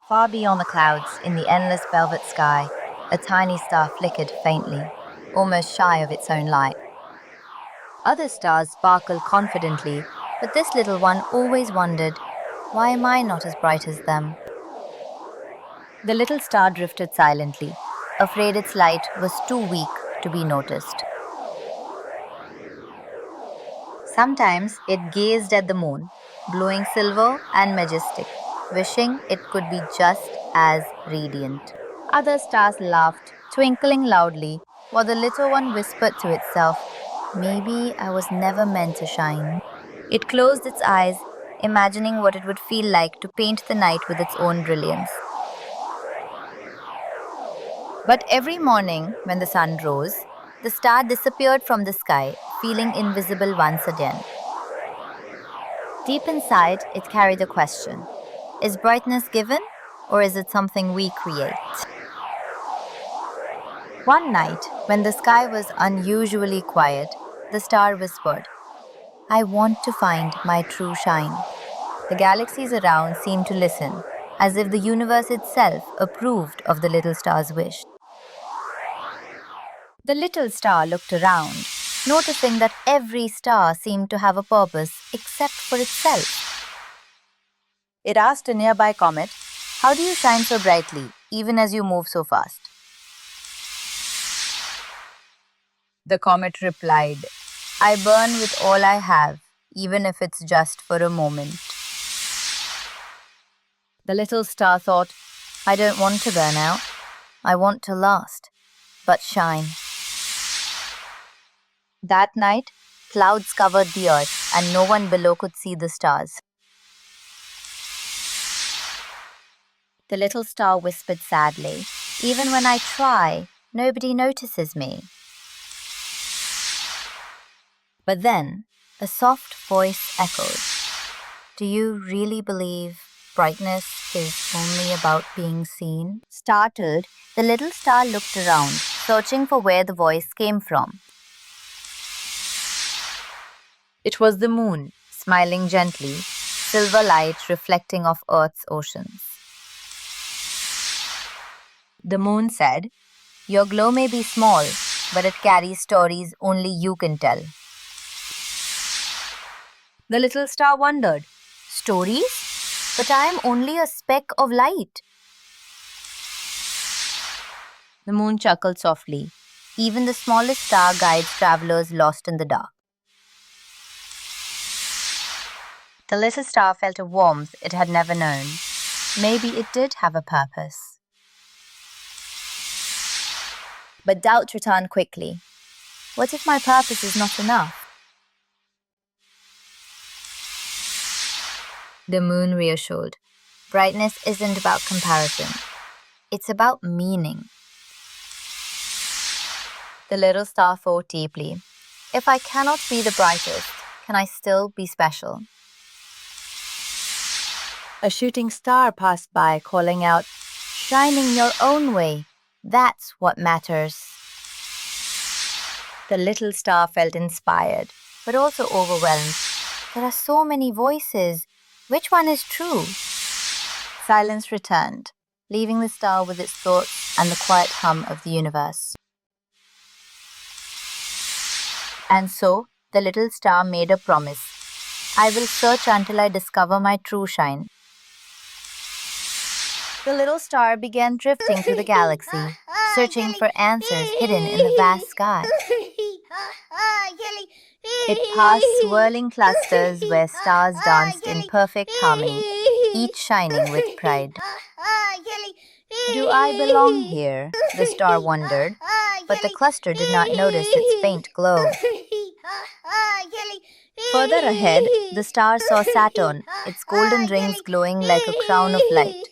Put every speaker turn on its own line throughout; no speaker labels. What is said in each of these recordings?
Far beyond the clouds, in the endless velvet sky, a tiny star flickered faintly, almost shy of its own light. Other stars sparkled confidently, but this little one always wondered, why am I not as bright as them? The little star drifted silently, afraid its light was too weak to be noticed. Sometimes it gazed at the moon, glowing silver and majestic, wishing it could be just as radiant. Other stars laughed, twinkling loudly, while the little one whispered to itself, maybe I was never meant to shine. It closed its eyes, imagining what it would feel like to paint the night with its own brilliance. But every morning, when the sun rose, the star disappeared from the sky, feeling invisible once again. Deep inside, it carried a question. Is brightness given, or is it something we create? One night, when the sky was unusually quiet, the star whispered, I want to find my true shine. The galaxies around seemed to listen, as if the universe itself approved of the little star's wish. The little star looked around, noticing that every star seemed to have a purpose except for itself. It asked a nearby comet, how do you shine so brightly, even as you move so fast? The comet replied, I burn with all I have, even if it's just for a moment. The little star thought, I don't want to burn out. I want to last, but shine. That night, clouds covered the earth and no one below could see the stars. The little star whispered sadly, even when I try, nobody notices me. But then, a soft voice echoed, do you really believe brightness is only about being seen? Startled, the little star looked around, searching for where the voice came from. It was the moon, smiling gently, silver light reflecting off Earth's oceans. The moon said, your glow may be small, but it carries stories only you can tell. The little star wondered, stories? But I am only a speck of light. The moon chuckled softly. Even the smallest star guides travelers lost in the dark. The little star felt a warmth it had never known. Maybe it did have a purpose. But doubt returned quickly. What if my purpose is not enough? The moon reassured. Brightness isn't about comparison. It's about meaning. The little star thought deeply. If I cannot be the brightest, can I still be special? A shooting star passed by, calling out, shining your own way. That's what matters. The little star felt inspired, but also overwhelmed. There are so many voices. Which one is true? Silence returned, leaving the star with its thoughts and the quiet hum of the universe. And so, the little star made a promise. I will search until I discover my true shine. The little star began drifting through the galaxy, searching for answers hidden in the vast sky. It passed swirling clusters where stars danced in perfect harmony, each shining with pride. Do I belong here? The star wondered, but the cluster did not notice its faint glow. Further ahead, the star saw Saturn, its golden rings glowing like a crown of light.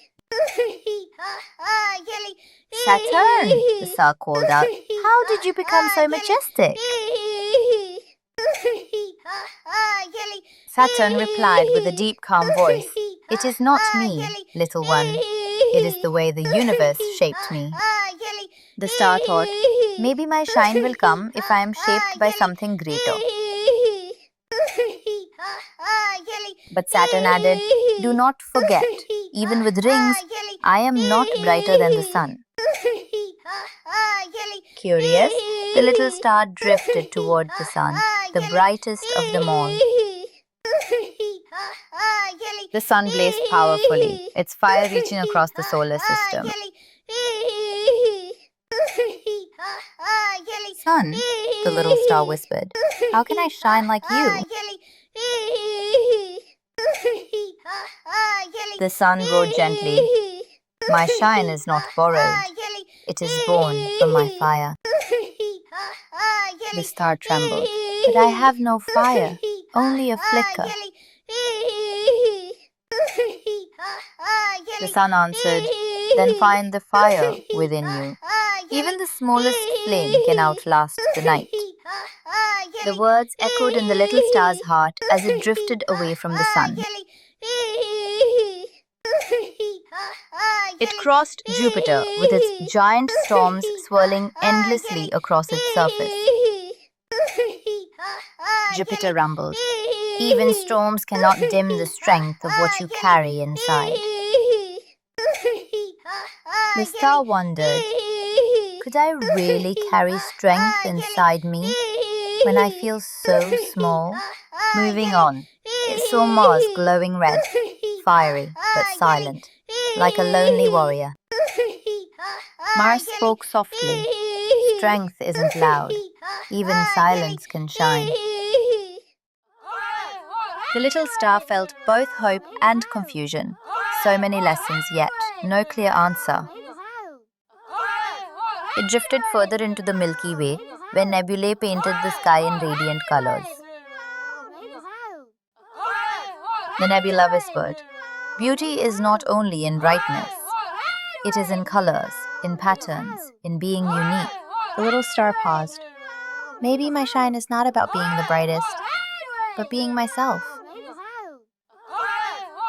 Saturn, the star called out, how did you become so majestic? Saturn replied with a deep, calm voice, it is not me, little one. It is the way the universe shaped me. The star thought, maybe my shine will come if I am shaped by something greater. But Saturn added, do not forget, even with rings, I am not brighter than the sun. Curious, the little star drifted toward the sun, the brightest of them all. The sun blazed powerfully, its fire reaching across the solar system. Sun, the little star whispered, how can I shine like you? The sun roared gently, my shine is not borrowed, it is born from my fire. The star trembled, but I have no fire, only a flicker. The sun answered, then find the fire within you. Even the smallest flame can outlast the night. The words echoed in the little star's heart as it drifted away from the sun. It crossed Jupiter with its giant storms swirling endlessly across its surface. Jupiter rumbled. Even storms cannot dim the strength of what you carry inside. The star wondered, could I really carry strength inside me when I feel so small? Moving on, it saw Mars glowing red, fiery but silent, like a lonely warrior. Mars spoke softly. Strength isn't loud. Even silence can shine. The little star felt both hope and confusion. So many lessons, yet no clear answer. It drifted further into the Milky Way, where nebulae painted the sky in radiant colors. The nebula whispered, beauty is not only in brightness. It is in colors, in patterns, in being unique. The little star paused. Maybe my shine is not about being the brightest, but being myself.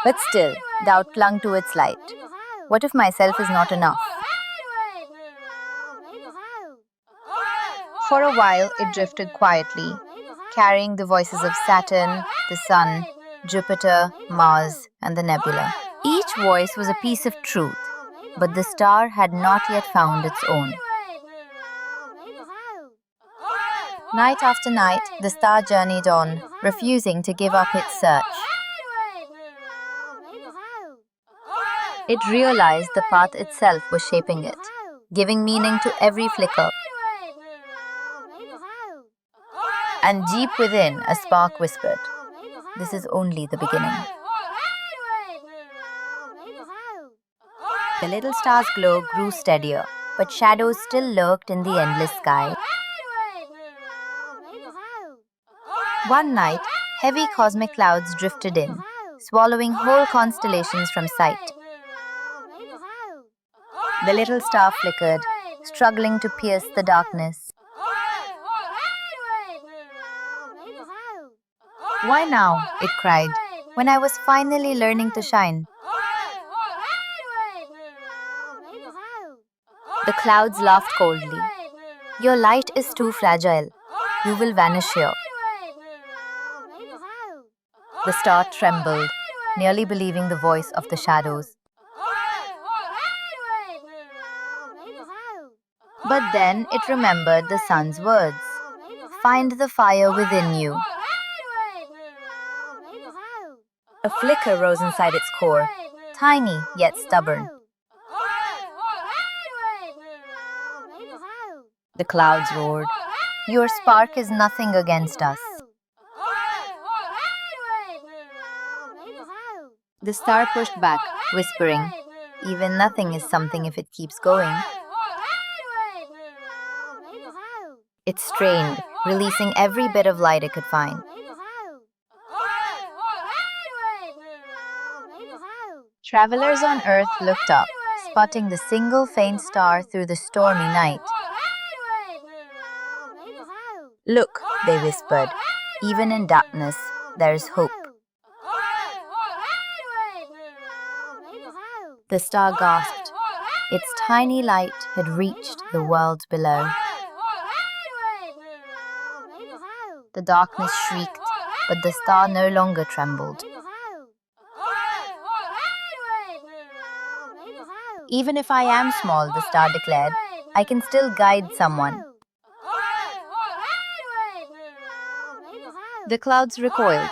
But still, doubt clung to its light. What if myself is not enough? For a while, it drifted quietly, carrying the voices of Saturn, the Sun, Jupiter, Mars, and the nebula. Each voice was a piece of truth, but the star had not yet found its own. Night after night, the star journeyed on, refusing to give up its search. It realized the path itself was shaping it, giving meaning to every flicker. And deep within, a spark whispered, this is only the beginning. The little star's glow grew steadier, but shadows still lurked in the endless sky. One night, heavy cosmic clouds drifted in, swallowing whole constellations from sight. The little star flickered, struggling to pierce the darkness. Why now? It cried, when I was finally learning to shine. The clouds laughed coldly. Your light is too fragile. You will vanish here. The star trembled, nearly believing the voice of the shadows. But then it remembered the sun's words. Find the fire within you. A flicker rose inside its core, tiny yet stubborn. The clouds roared. Your spark is nothing against us. The star pushed back, whispering, even nothing is something if it keeps going. It strained, releasing every bit of light it could find. Travelers on Earth looked up, spotting the single faint star through the stormy night. Look, they whispered, even in darkness, there is hope. The star gasped. Its tiny light had reached the world below. The darkness shrieked, but the star no longer trembled. Even if I am small, the star declared, I can still guide someone. The clouds recoiled,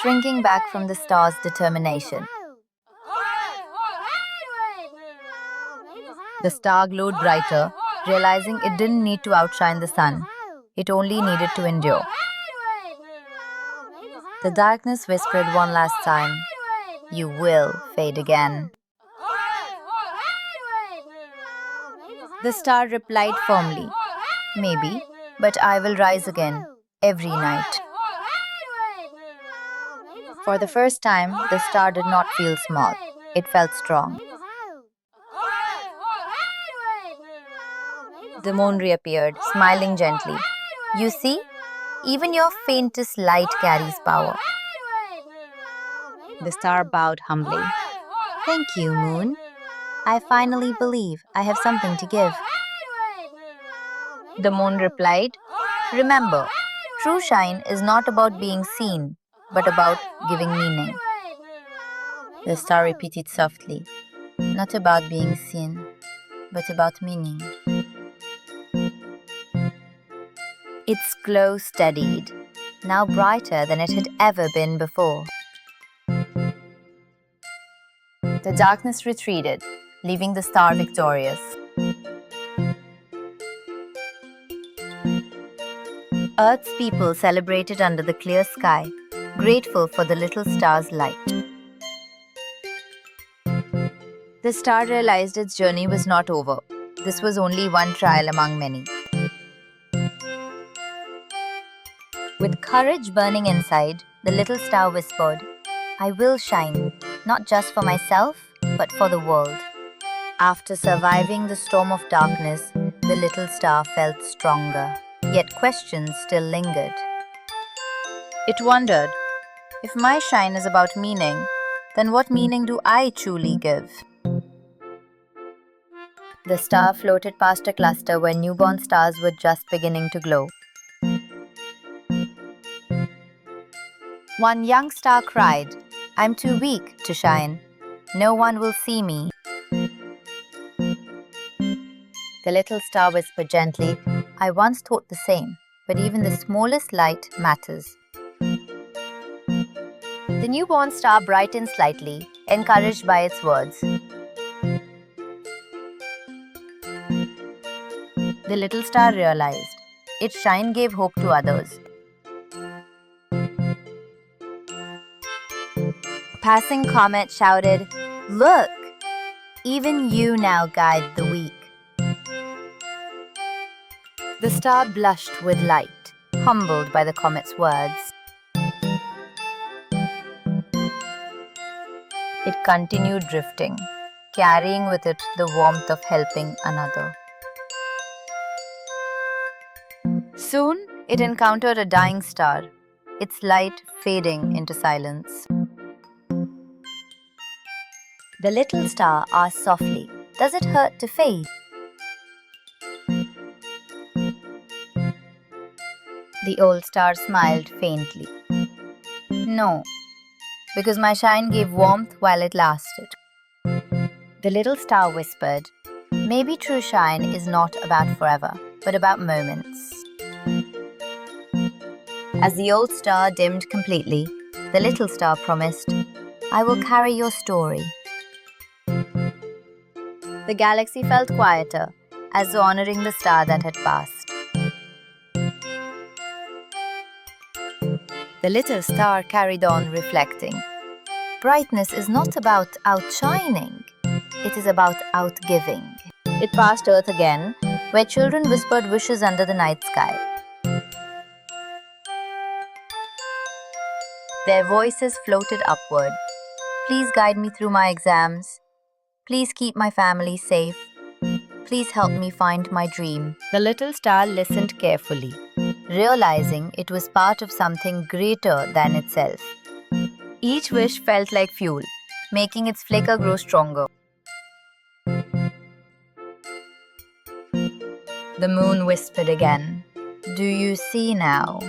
shrinking back from the star's determination. The star glowed brighter, realizing it didn't need to outshine the sun. It only needed to endure. The darkness whispered one last time, "You will fade again." The star replied firmly, "Maybe, but I will rise again, every night." For the first time, the star did not feel small. It felt strong. The moon reappeared, smiling gently. "You see, even your faintest light carries power." The star bowed humbly. "Thank you, moon. I finally believe I have something to give." The moon replied, "Remember, true shine is not about being seen, but about giving meaning." The star repeated softly, "Not about being seen, but about meaning." Its glow steadied, now brighter than it had ever been before. The darkness retreated, leaving the star victorious. Earth's people celebrated under the clear sky, grateful for the little star's light. The star realized its journey was not over. This was only one trial among many. With courage burning inside, the little star whispered, "I will shine, not just for myself, but for the world." After surviving the storm of darkness, the little star felt stronger, yet questions still lingered. It wondered, if my shine is about meaning, then what meaning do I truly give? The star floated past a cluster where newborn stars were just beginning to glow. One young star cried, "I'm too weak to shine. No one will see me." The little star whispered gently, "I once thought the same, but even the smallest light matters." The newborn star brightened slightly, encouraged by its words. The little star realized its shine gave hope to others. A passing comet shouted, "Look! Even you now guide the weak." The star blushed with light, humbled by the comet's words. It continued drifting, carrying with it the warmth of helping another. Soon, it encountered a dying star, its light fading into silence. The little star asked softly, "Does it hurt to fade?" The old star smiled faintly. "No, because my shine gave warmth while it lasted." The little star whispered, "Maybe true shine is not about forever, but about moments." As the old star dimmed completely, the little star promised, "I will carry your story." The galaxy felt quieter, as though honoring the star that had passed. The little star carried on, reflecting. Brightness is not about outshining, it is about outgiving. It passed Earth again, where children whispered wishes under the night sky. Their voices floated upward. "Please guide me through my exams. Please keep my family safe. Please help me find my dream." The little star listened carefully, realizing it was part of something greater than itself. Each wish felt like fuel, making its flicker grow stronger. The moon whispered again, "Do you see now?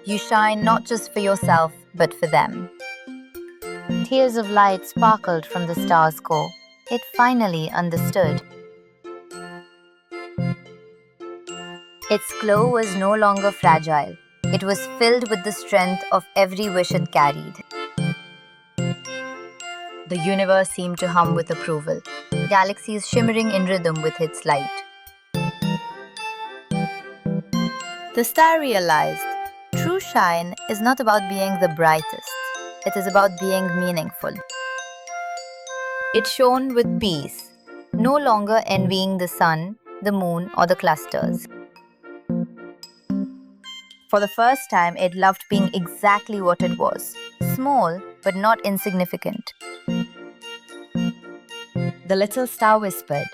You shine not just for yourself, but for them." Tears of light sparkled from the star's core, It finally understood. Its glow was no longer fragile. It was filled with the strength of every wish it carried. The universe seemed to hum with approval, galaxies shimmering in rhythm with its light. The star realized true shine is not about being the brightest, it is about being meaningful. It shone with peace, no longer envying the sun, the moon, or the clusters. For the first time, it loved being exactly what it was, small but not insignificant. The little star whispered,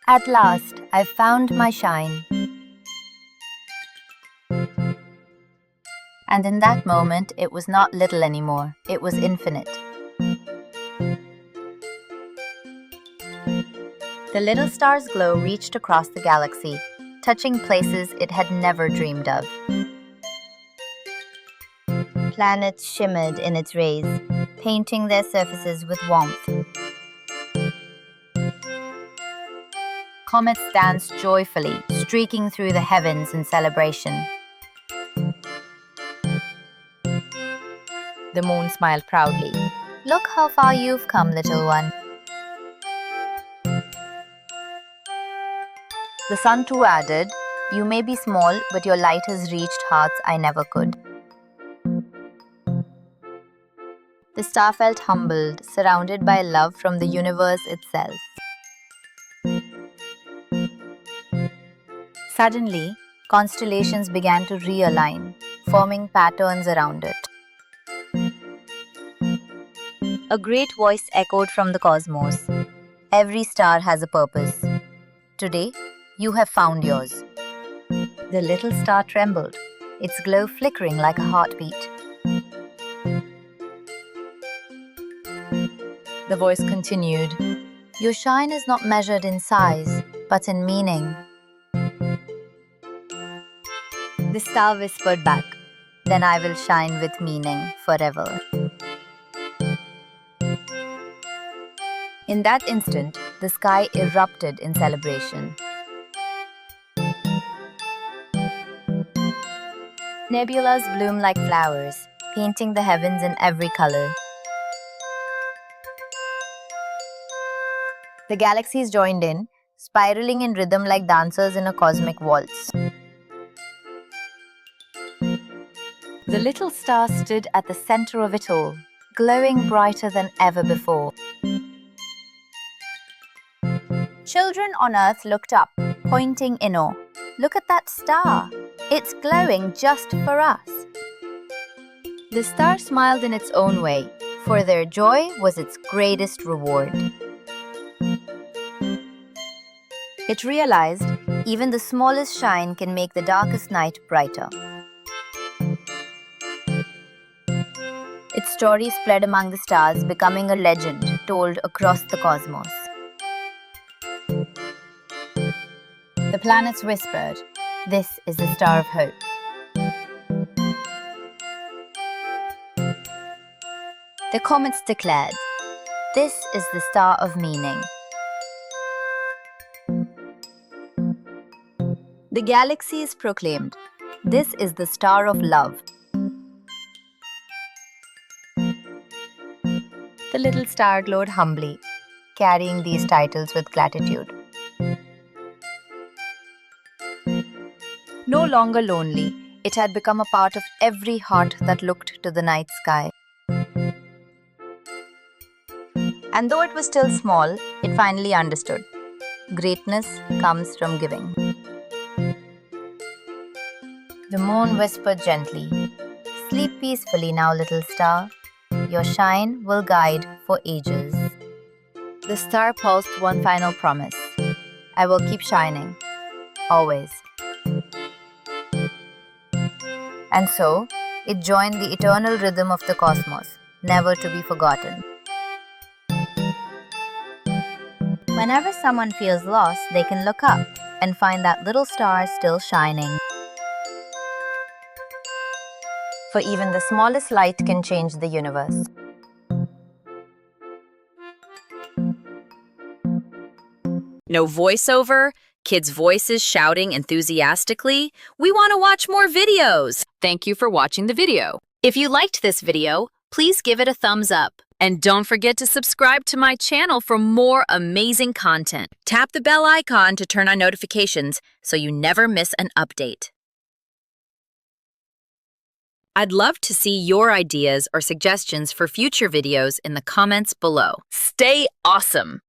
"At last, I've found my shine." And in that moment, it was not little anymore, it was infinite. The little star's glow reached across the galaxy, touching places it had never dreamed of. Planets shimmered in its rays, painting their surfaces with warmth. Comets danced joyfully, streaking through the heavens in celebration. The moon smiled proudly. "Look how far you've come, little one." The sun too added, "You may be small, but your light has reached hearts I never could." The star felt humbled, surrounded by love from the universe itself. Suddenly, constellations began to realign, forming patterns around it. A great voice echoed from the cosmos. "Every star has a purpose. Today, you have found yours." The little star trembled, its glow flickering like a heartbeat. The voice continued, "Your shine is not measured in size, but in meaning." The star whispered back, "Then I will shine with meaning forever." In that instant, the sky erupted in celebration. Nebulas bloomed like flowers, painting the heavens in every color. The galaxies joined in, spiraling in rhythm like dancers in a cosmic waltz. The little star stood at the center of it all, glowing brighter than ever before. Children on Earth looked up, pointing in awe. "Look at that star! It's glowing just for us." The star smiled in its own way, for their joy was its greatest reward. It realized even the smallest shine can make the darkest night brighter. Its story spread among the stars, becoming a legend told across the cosmos. The planets whispered, "This is the star of hope." The comets declared, "This is the star of meaning." The galaxies proclaimed, "This is the star of love." The little star glowed humbly, carrying these titles with gratitude. No longer lonely, it had become a part of every heart that looked to the night sky. And though it was still small, it finally understood. Greatness comes from giving. The moon whispered gently, "Sleep peacefully now, little star. Your shine will guide for ages." The star pulsed one final promise. "I will keep shining. Always." And so, it joined the eternal rhythm of the cosmos, never to be forgotten. Whenever someone feels lost, they can look up and find that little star still shining. For even the smallest light can change the universe.
No voiceover, kids' voices shouting enthusiastically. We want to watch more videos. Thank you for watching the video.
If you liked this video, please give it a thumbs up.
And don't forget to subscribe to my channel for more amazing content. Tap the bell icon to turn on notifications so you never miss an update. I'd love to see your ideas or suggestions for future videos in the comments below. Stay awesome!